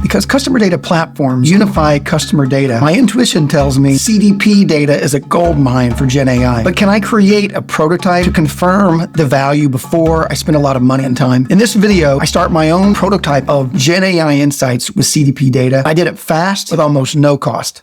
Because customer data platforms unify customer data, my intuition tells me CDP data is a gold mine for GenAI. But can I create a prototype to confirm the value before I spend a lot of money and time? In this video, I start my own prototype of GenAI insights with CDP data. I did it fast with almost no cost.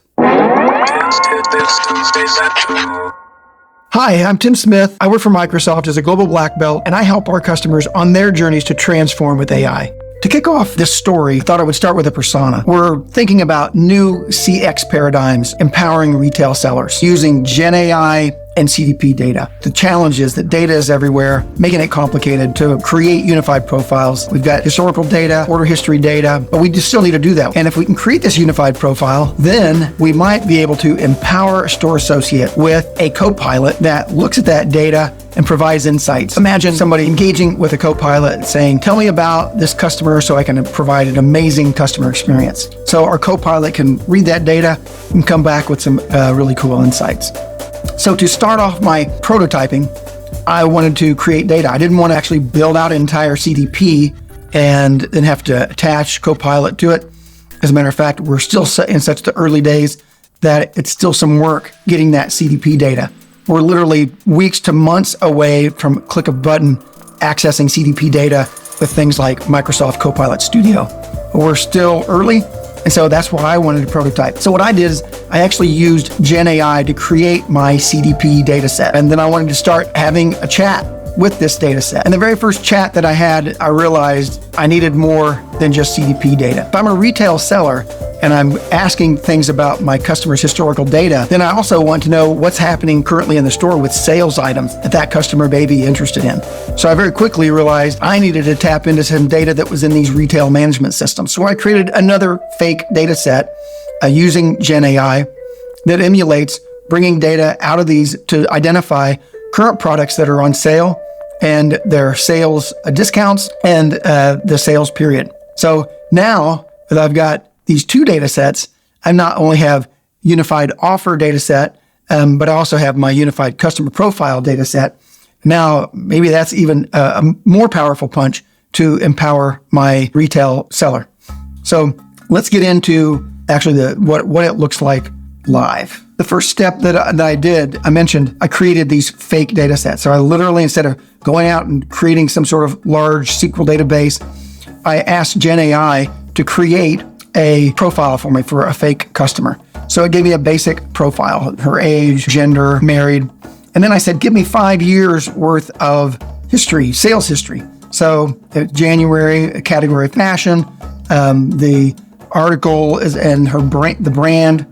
Hi, I'm Tim Smith. I work for Microsoft as a global black belt, and I help our customers on their journeys to transform with AI. To kick off this story, I thought I would start with a persona. We're thinking about new CX paradigms, empowering retail sellers using GenAI and CDP data. The challenge is that data is everywhere, making it complicated to create unified profiles. We've got historical data, order history data, but we just still need to do that. And if we can create this unified profile, then we might be able to empower a store associate with a co-pilot that looks at that data and provides insights. Imagine somebody engaging with a co-pilot saying, tell me about this customer so I can provide an amazing customer experience. So our co-pilot can read that data and come back with some really cool insights. So to start off my prototyping, I wanted to create data. I didn't want to actually build out an entire CDP and then have to attach Copilot to it. As a matter of fact, we're still in such the early days that it's still some work getting that CDP data. We're literally weeks to months away from click of button accessing CDP data with things like Microsoft Copilot Studio. We're still early. And so that's why I wanted to prototype. So what I did is I actually used GenAI to create my CDP data set. And then I wanted to start having a chat with this data set. And the very first chat that I had, I realized I needed more than just CDP data. If I'm a retail seller and I'm asking things about my customers' historical data, then I also want to know what's happening currently in the store with sales items that customer may be interested in. So I very quickly realized I needed to tap into some data that was in these retail management systems. So I created another fake data set using GenAI that emulates bringing data out of these to identify current products that are on sale and their sales discounts and the sales period. So now that I've got these two data sets, I not only have unified offer data set, but I also have my unified customer profile data set. Now, maybe that's even a more powerful punch to empower my retail seller. So let's get into actually what it looks like live. The first step that I did, I mentioned, I created these fake data sets. So I literally, instead of going out and creating some sort of large SQL database, I asked GenAI to create a profile for me for a fake customer. So it gave me a basic profile, her age, gender, married. And then I said, give me 5 years worth of history, sales history. So January, a category fashion, the article is and her the brand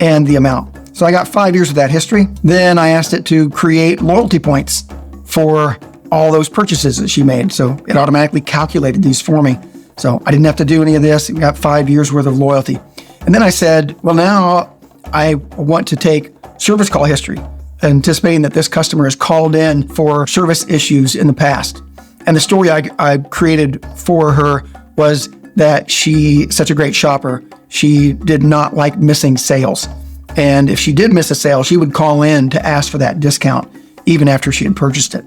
and the amount. So I got 5 years of that history. Then I asked it to create loyalty points for all those purchases that she made. So it automatically calculated these for me. So I didn't have to do any of this. We got 5 years worth of loyalty. And then I said, well, now I want to take service call history, anticipating that this customer has called in for service issues in the past. And the story I created for her was that she's such a great shopper. She did not like missing sales. And if she did miss a sale, she would call in to ask for that discount, even after she had purchased it.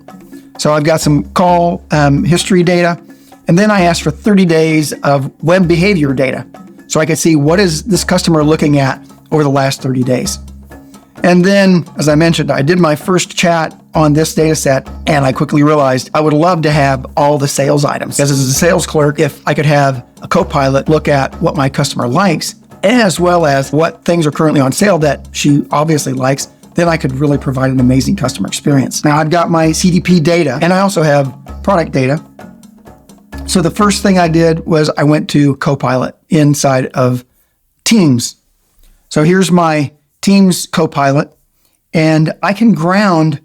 So I've got some call history data. And then I asked for 30 days of web behavior data. So I could see what is this customer looking at over the last 30 days. And then, as I mentioned, I did my first chat on this data set, and I quickly realized I would love to have all the sales items. Because as a sales clerk, if I could have a co-pilot look at what my customer likes, as well as what things are currently on sale that she obviously likes, then I could really provide an amazing customer experience. Now I've got my CDP data, and I also have product data. So the first thing I did was I went to Copilot inside of Teams. So here's my Teams Copilot, and I can ground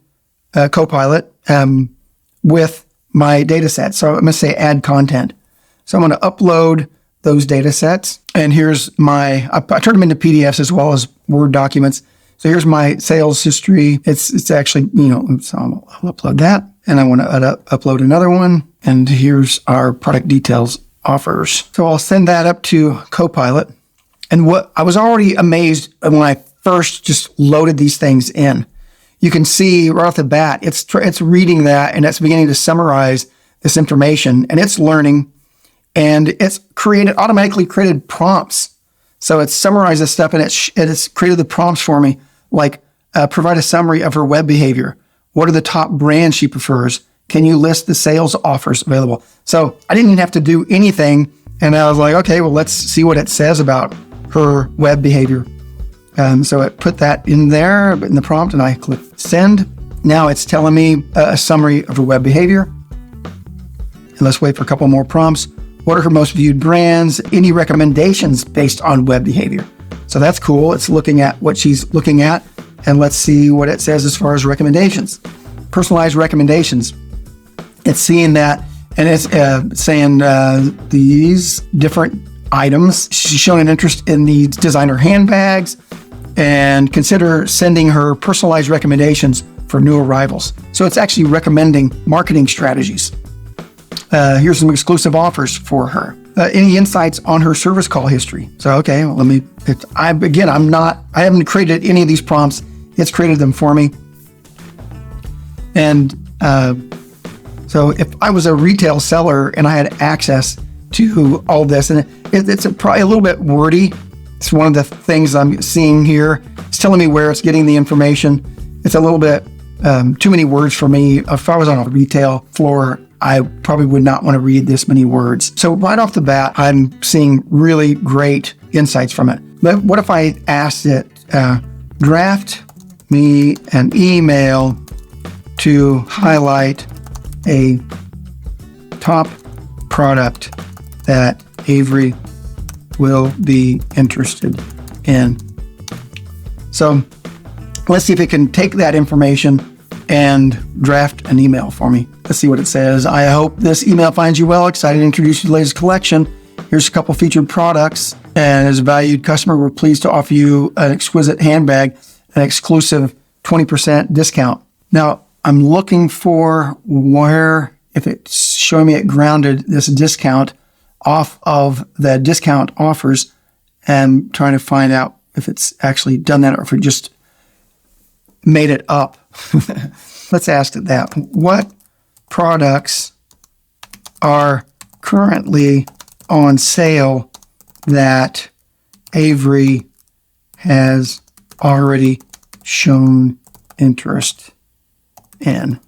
Copilot with my data set. So I'm going to say add content. So I'm going to upload those data sets. And here's I turned them into PDFs as well as Word documents. So here's my sales history. It's actually, so I'll upload that. And I want to upload another one. And here's our product details offers. So I'll send that up to Copilot. And what I was already amazed when I first just loaded these things in. You can see right off the bat, it's reading that and it's beginning to summarize this information and it's learning. and it's automatically created prompts. So it's summarized this stuff, and it's created the prompts for me, like provide a summary of her web behavior. What are the top brands she prefers? Can you list the sales offers available? So I didn't even have to do anything. And I was like, okay, well, let's see what it says about her web behavior. So it put that in there in the prompt, and I clicked send. Now it's telling me a summary of her web behavior. And let's wait for a couple more prompts. What are her most viewed brands? Any recommendations based on web behavior? So that's cool. It's looking at what she's looking at. And let's see what it says as far as recommendations. Personalized recommendations. It's seeing that, and it's saying these different items. She's shown an interest in these designer handbags, and consider sending her personalized recommendations for new arrivals. So it's actually recommending marketing strategies. Here's some exclusive offers for her. Any insights on her service call history? So, okay, well, I haven't created any of these prompts. It's created them for me. And so if I was a retail seller and I had access to all this, and it's probably a little bit wordy. It's one of the things I'm seeing here. It's telling me where it's getting the information. It's a little bit too many words for me. If I was on a retail floor, I probably would not want to read this many words. So right off the bat, I'm seeing really great insights from it. But what if I asked it, draft me an email to highlight a top product that Avery will be interested in. So let's see if it can take that information and draft an email for me. Let's see what it says. I hope this email finds you well. Excited to introduce you to the latest collection. Here's a couple featured products. And as a valued customer, we're pleased to offer you an exquisite handbag, an exclusive 20% discount. Now, I'm looking for where, if it's showing me it grounded this discount off of the discount offers, and trying to find out if it's actually done that or if it just made it up. Let's ask it that. What products are currently on sale that Avery has already shown interest in?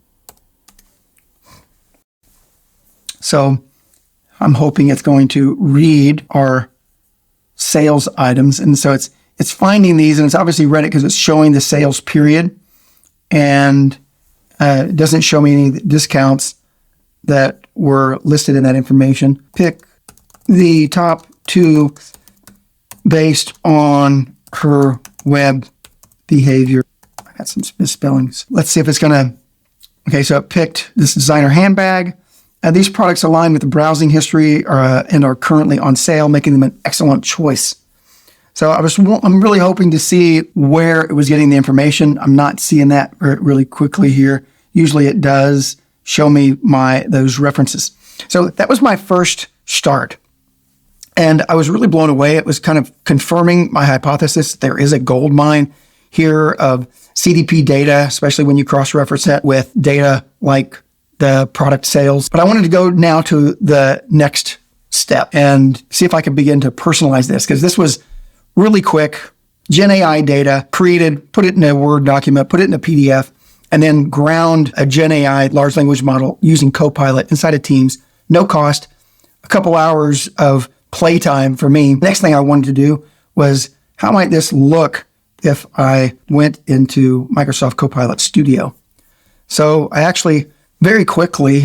So I'm hoping it's going to read our sales items. And so it's finding these, and it's obviously read it because it's showing the sales period, and it doesn't show me any discounts that were listed in that information. Pick the top two based on her web behavior. I got some misspellings. Let's see if it's going to. Okay, so it picked this designer handbag. These products align with the browsing history and are currently on sale, making them an excellent choice. So I'm really hoping to see where it was getting the information. I'm not seeing that really quickly here. Usually it does show me those references. So that was my first start. And I was really blown away. It was kind of confirming my hypothesis. There is a gold mine here of CDP data, especially when you cross-reference it with data like the product sales. But I wanted to go now to the next step and see if I could begin to personalize this, because this was really quick. GenAI data created, put it in a Word document, put it in a PDF, and then ground a GenAI large language model using Copilot inside of Teams. No cost, a couple hours of playtime for me. Next thing I wanted to do was, how might this look if I went into Microsoft Copilot Studio? So I actually very quickly,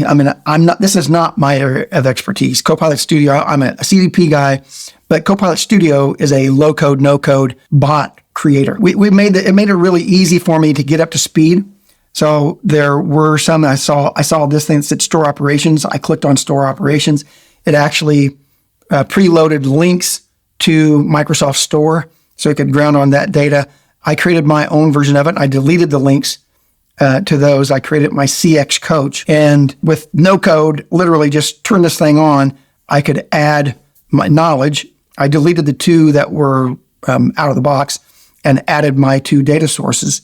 this is not my area of expertise. Copilot Studio, I'm a CDP guy, but Copilot Studio is a low-code, no-code bot creator. It made it really easy for me to get up to speed. So there were some I saw this thing that said store operations. I clicked on store operations. It actually preloaded links to Microsoft Store so it could ground on that data. I created my own version of it. I deleted the links to those. I created my CX coach, and with no code, literally just turn this thing on, I could add my knowledge. I deleted the two that were out of the box and added my two data sources.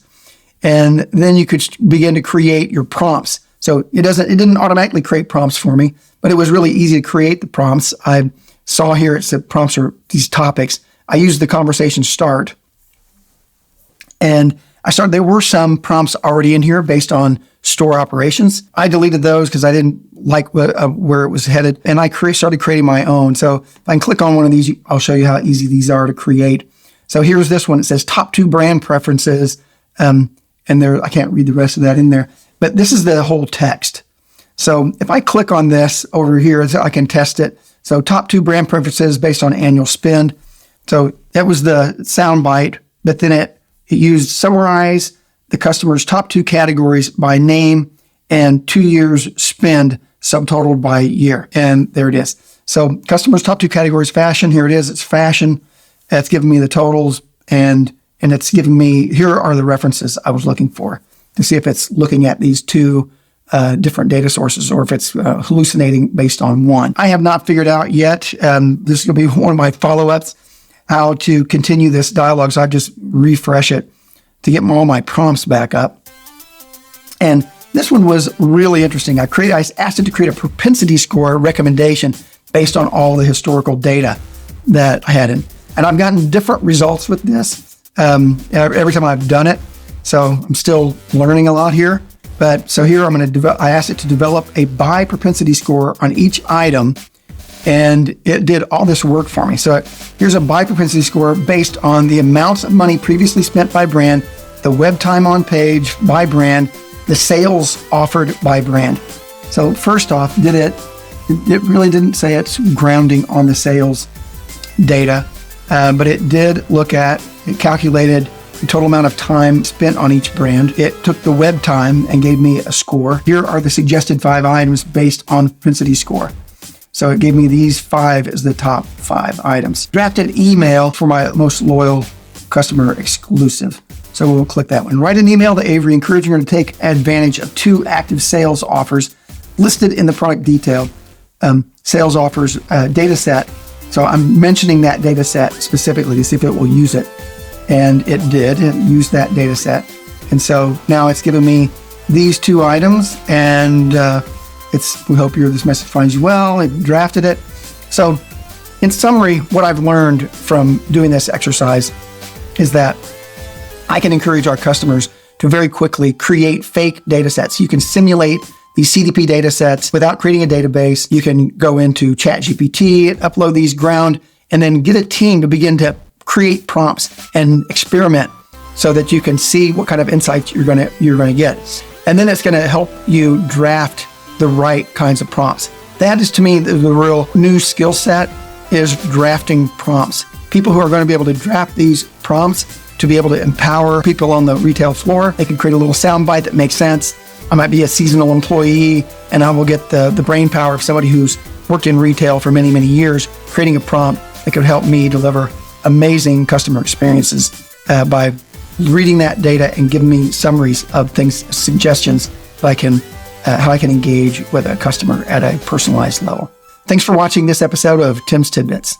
And then you could begin to create your prompts. So it didn't automatically create prompts for me, but it was really easy to create the prompts. I saw here it said prompts are these topics. I used the conversation start, and there were some prompts already in here based on store operations. I deleted those because I didn't like where it was headed, and I started creating my own. So if I can click on one of these, I'll show you how easy these are to create. So here's this one. It says top 2 brand preferences, and I can't read the rest of that in there, but this is the whole text. So if I click on this over here, I can test it. So top 2 brand preferences based on annual spend. So that was the soundbite, but then it used summarize the customer's top 2 categories by name and 2 years spend subtotaled by year. And there it is. So customers' top 2 categories, fashion. Here it is. It's fashion. It's giving me the totals, and it's giving me, here are the references I was looking for to see if it's looking at these 2 different data sources or if it's hallucinating based on one. I have not figured out yet. This is going to be one of my follow-ups, how to continue this dialogue. So I just refresh it to get all my prompts back up. And this one was really interesting. I asked it to create a propensity score recommendation based on all the historical data that I had in. And I've gotten different results with this every time I've done it. So I'm still learning a lot here. But so here I asked it to develop a buy propensity score on each item, and it did all this work for me. So here's a buy propensity score based on the amounts of money previously spent by brand, the web time on page by brand, the sales offered by brand. So first off, it really didn't say it's grounding on the sales data, but it did it calculated the total amount of time spent on each brand. It took the web time and gave me a score. Here are the suggested 5 items based on propensity score. So it gave me these 5 as the top 5 items. Drafted email for my most loyal customer exclusive. So we'll click that one. Write an email to Avery encouraging her to take advantage of 2 active sales offers listed in the product detail. Sales offers data set. So I'm mentioning that data set specifically to see if it will use it. And it did. It used that data set. And so now it's given me these 2 items, and we hope this message finds you well. It drafted it. So in summary, what I've learned from doing this exercise is that I can encourage our customers to very quickly create fake data sets. You can simulate these CDP data sets without creating a database. You can go into ChatGPT, upload these ground, and then get a team to begin to create prompts and experiment so that you can see what kind of insights you're going to get. And then it's going to help you draft the right kinds of prompts. That is, to me, the real new skill set is drafting prompts. People who are going to be able to draft these prompts to be able to empower people on the retail floor. They can create a little soundbite that makes sense. I might be a seasonal employee, and I will get the brain power of somebody who's worked in retail for many, many years, creating a prompt that could help me deliver amazing customer experiences by reading that data and giving me summaries of things, suggestions that how I can engage with a customer at a personalized level. Thanks for watching this episode of Tim's Tidbits.